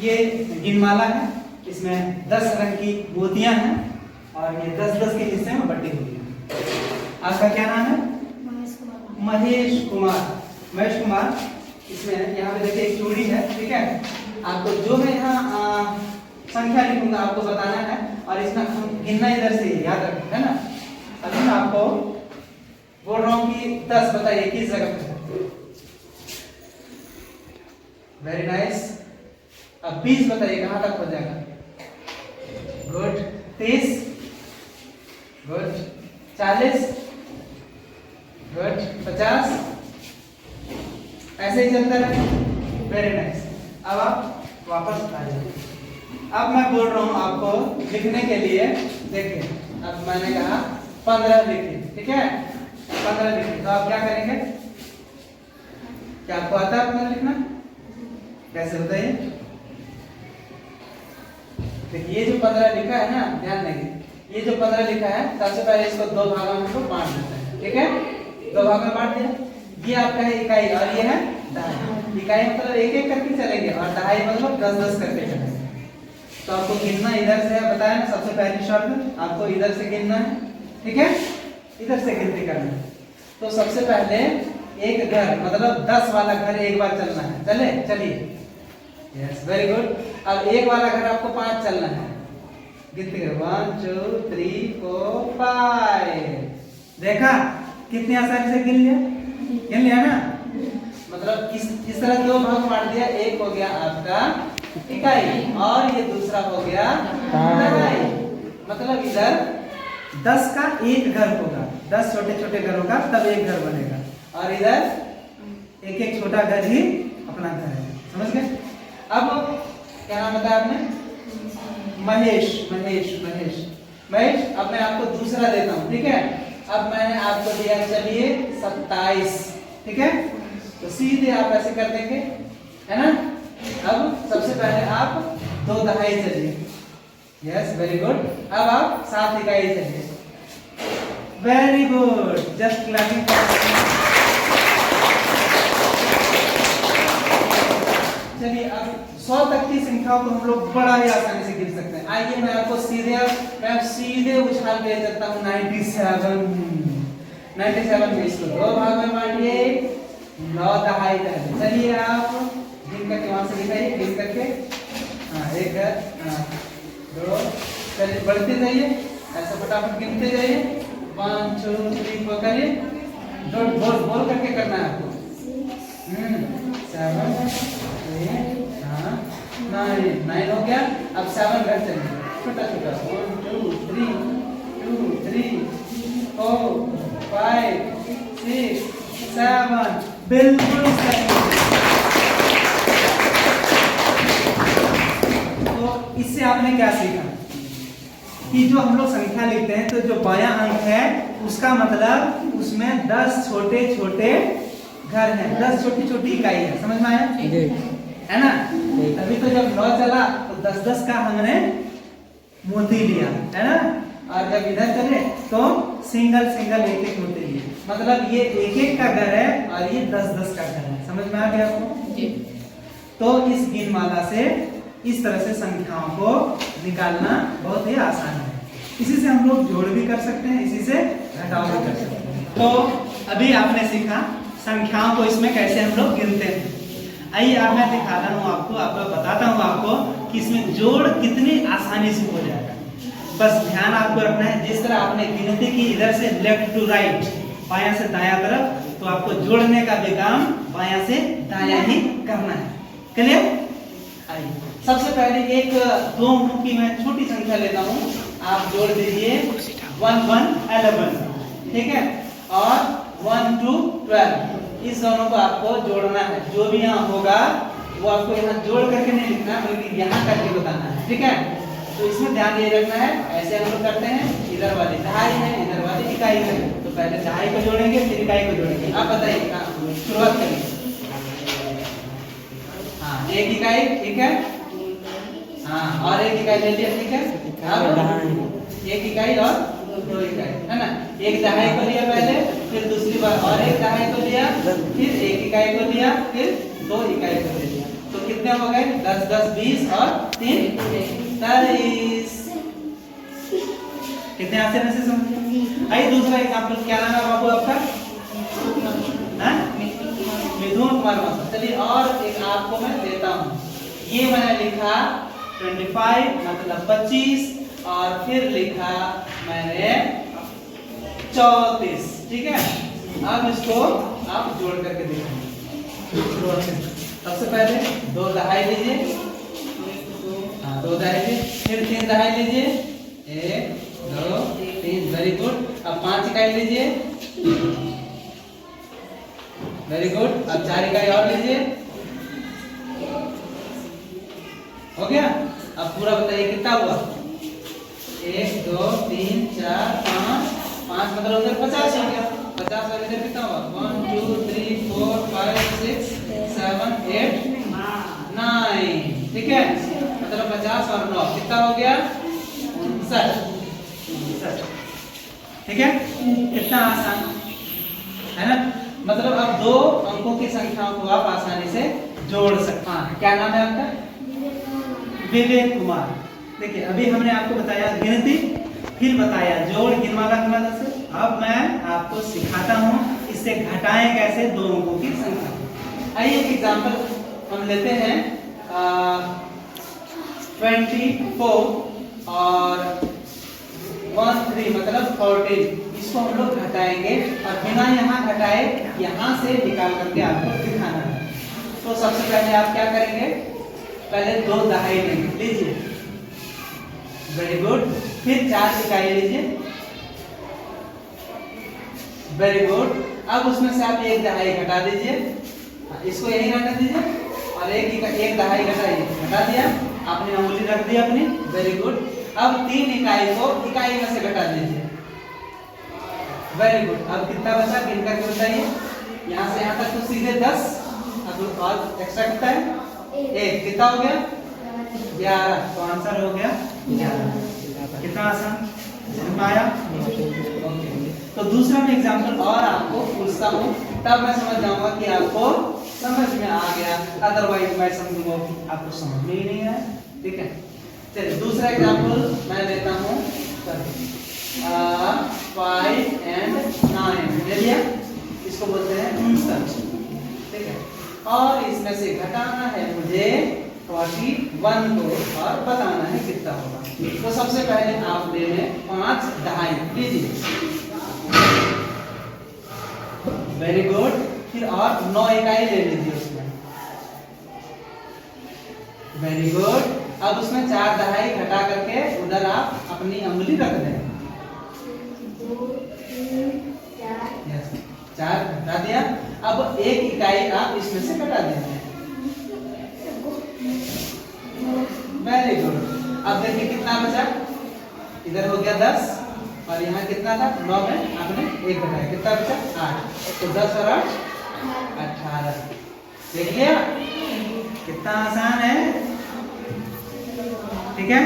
ये गिनमाला है, इसमें 10 रंग की मोतियां हैं और ये 10-10 के हिस्से में बटी हुई है। आपका क्या नाम है? महेश कुमार। महेश कुमार, इसमें यहाँ पे देखिए एक चूड़ी है, ठीक है। आपको जो मैं यहाँ संख्या लिखूंगा आपको बताना है और इसमें हम गिनना इधर से याद रखें, है ना। अभी मैं आपको बोल रहा हूँ कि 10 बताइए किस जगह पे है। Very nice. अब 20 बताइए कहां तक हो जाएगा। गुड। 30, गुड। 40, गुड। 50, ऐसे ही चलता रहे। Very nice. अब आप वापस आ जाइए। अब मैं बोल रहा हूं आपको लिखने के लिए, देखिए अब मैंने कहा 15 लिखिए, ठीक है। 15 लिखिए, तो आप क्या करेंगे? क्या आपको आता है 15 लिखना? कैसे बताइए? देखिए ये जो 15 लिखा है ना, ध्यान देंगे, ये जो 15 लिखा है सबसे पहले इसको दो भागों में हमको बांट देते हैं, ठीक है। दो भागों में बांट दिया। ये आपका है इकाई और ये है दहाई। इकाई मतलब एक एक करके चलेंगे और दहाई मतलब 10-10 करके चलेंगे। तो आपको गिनना इधर से है, बताया ना सबसे पहली शर्त, आपको इधर से गिनना है, ठीक है। इधर से गिनती करना है। तो सबसे पहले एक घर मतलब 10 वाला घर एक बार चलना है, चले चलिए। Yes, very good. अब एक वाला घर आपको 5 चलना है, गिनती करो 1 2 3 4 5। देखा कितनी आसानी से गिन लिया ना। मतलब इस तरह दो भाग बांट दिया, एक हो गया आपका इकाई और ये दूसरा हो गया दहाई। मतलब इधर 10 का एक घर होगा, 10 छोटे छोटे घर होगा तब एक घर बनेगा और इधर एक एक छोटा घर ही अपना घर है, समझ गए। अब क्या नाम बताया आपने? महेश। महेश महेश महेश। अब मैं आपको दूसरा देता हूं, ठीक है। अब मैंने आपको दिया चलिए 27, ठीक है। तो सीधे आप ऐसे कर देंगे, है ना। अब सबसे पहले आप 2 दहाई चलिए। Yes, very good. अब आप 7 इकाई चलिए। Very good, just clapping. चलिए अब 100 तक की संख्याओं को हम लोग बड़ा ही आसानी से गिन सकते हैं। आइए मैं आपको सीधे उछाल के चलता हूँ 97 में इसको 2 भाग में बांटिए, 9 दहाई तक। चलिए आप गिन करके वहां से गिनाइए, गिन करके। हाँ, एक है, 2, चलिए बढ़ते जाइए, ऐसा फटाफट गिनते जाइए। 1 2 3 4 करिए, बोल करके करना है आपको। 7 8 9 हो गया। अब 7 घर चलिए, छोटा छोटा। 1 2 3 2 3 4 5 6 7। बिल्कुल सही। तो इससे आपने क्या सीखा कि जो हम लोग संख्या लिखते हैं तो जो बायां अंक है उसका मतलब उसमें 10 छोटे छोटे घर हैं, 10 छोटी छोटी इकाई है, समझ में आया है ना। तभी तो जब 9 चला तो 10-10 का हमने मोती लिया, है ना। और जब इधर चले तो सिंगल सिंगल एक एक मोती लिए। मतलब ये एक एक का घर है और ये 10-10 का घर है, समझ में आ गया आपको जी। तो इस गिनमाला से इस तरह से संख्याओं को निकालना बहुत ही आसान है। इसी से हम लोग जोड़ भी कर सकते हैं, इसी से घटाव भी कर सकते हैं। तो अभी आपने सीखा संख्याओं को इसमें कैसे हम लोग गिनते हैं। आइए अब मैं दिखाता हूँ आपको बताता हूँ आपको कि इसमें जोड़ कितनी आसानी से हो जाएगा। बस ध्यान आपको रखना है, जिस तरह आपने गिनती की इधर से लेफ्ट टू राइट, बायां से दायां तरफ, तो आपको जोड़ने का भी काम बायां से दायां ही करना है। क्लियर? आइए सबसे पहले एक 2 अंकों की मैं छोटी संख्या लेता हूँ, आप जोड़ दीजिए 1 1 11, ठीक है, और 1 2 12। इस दोनों को आपको जोड़ना है। जो भी यहाँ होगा वो आपको यहाँ जोड़ करके नहीं लिखना है बल्कि यहाँ करके बताना है, ठीक है। तो इसमें ध्यान ये रखना है, ऐसे हम लोग करते हैं। इधर वाली दहाई है, इधर वाली इकाई है, तो पहले दहाई को जोड़ेंगे फिर इकाई को जोड़ेंगे। आप बताइए, शुरुआत करिए। हाँ, एक इकाई, ठीक है। हाँ, और एक इकाई ले लिया, ठीक है। अब एक इकाई और 2 इकाई, है ना। एक दहाई को लिया पहले, फिर दूसरी बार और एक दहाई को लिया, फिर एक इकाई को लिया, फिर 2 इकाई को ले लिया। तो कितने हो गए? 10 10 20 और 3 23। कितने आसान से समझ? आइए दूसरा एग्जांपल, क्या नाम है बाबू आपका? मिथुन कुमार मास्टर। चलिए और एक आपको मैं देता हूँ। ये मैंने लिखा 25 मतलब 25 और फिर लिखा मैंने 34, ठीक है। अब इसको आप जोड़ करके देखेंगे। सबसे पहले 2 दहाई लीजिए, हाँ 2 दहाई लीजिए, फिर 3 दहाई लीजिए, 1 2 3, वेरी गुड। अब 5 इकाई लीजिए, वेरी गुड। अब 4 इकाई और लीजिए, हो गया। अब पूरा बताइए कितना हुआ? 1 2 3 4 5, 5 मतलब उधर 50 हो गया। 50 और इधर कितना हुआ? 1 2 3 4 5 6 7 8 9, ठीक है। मतलब 50 और 9 कितना हो गया? 59, ठीक है। कितना आसान है ना। मतलब अब 2 अंकों की संख्याओं को आप आसानी से जोड़ सकते हैं। क्या नाम है आपका? विवेक कुमार। देखिए अभी हमने आपको बताया गिनती, फिर बताया जोड़ गिनवाला की मदद से। अब मैं आपको सिखाता हूँ इससे घटाएं कैसे 2 अंकों की संख्या। आइए एक एग्जांपल हम लेते हैं 24 और 13 मतलब 14। इसको हम लोग घटाएंगे और बिना यहाँ घटाए यहाँ से निकाल करके आपको दिखाना है। तो सबसे पहले आप क्या करेंगे? पहले 2 दहाई लेंगे, लीजिए, वेरी गुड। फिर 4 इकाई लीजिए, वेरी गुड। अब उसमें से आप 1 दहाई घटा दीजिए, इसको यही रहने दीजिए और 1 दहाई घटाइए, घटा दिया, आपने उंगली रख दी अपनी, वेरी गुड। अब 3 इकाई को इकाई में से घटा दीजिए, वेरी गुड। अब कितना बचा गिन करके बताइए। यहाँ से यहाँ तक तो सीधे 10, अब और एक्स्ट्रा कितना है? 1, कितना हो गया? 11। तो आंसर हो गया 11। कितना आसान पाया? ओके। तो दूसरा मैं एग्जांपल और आपको पूछता हूँ, तब मैं समझ जाऊंगा कि आपको समझ में आ गया, अदरवाइज मैं समझूंगा कि आपको समझ में ही नहीं आया, ठीक है। चलिए दूसरा एग्जांपल मैं लेता हूँ 5 and 9, ले लिया। इसको बोलते हैं 59, ठीक है। और इसमें से घटाना है मुझे 41 को और बताना है कितना होगा। तो सबसे पहले आप ले लें 5 दहाई, लीजिए, वेरी गुड। फिर और 9 इकाई ले लीजिए उसमें, वेरी गुड। अब उसमें 4 दहाई घटा करके उधर आप अपनी उंगली रख दें, 4 घटा दिया। अब 1 इकाई आप इसमें से घटा दीजिए, वेरी गुड। अब देखिए कितना बचा, इधर हो गया 10 और यहाँ कितना था? 9 में आपने 1 घटाया, कितना बचा? 8। तो 10 और 8 18। देख लिया कितना आसान है, ठीक है।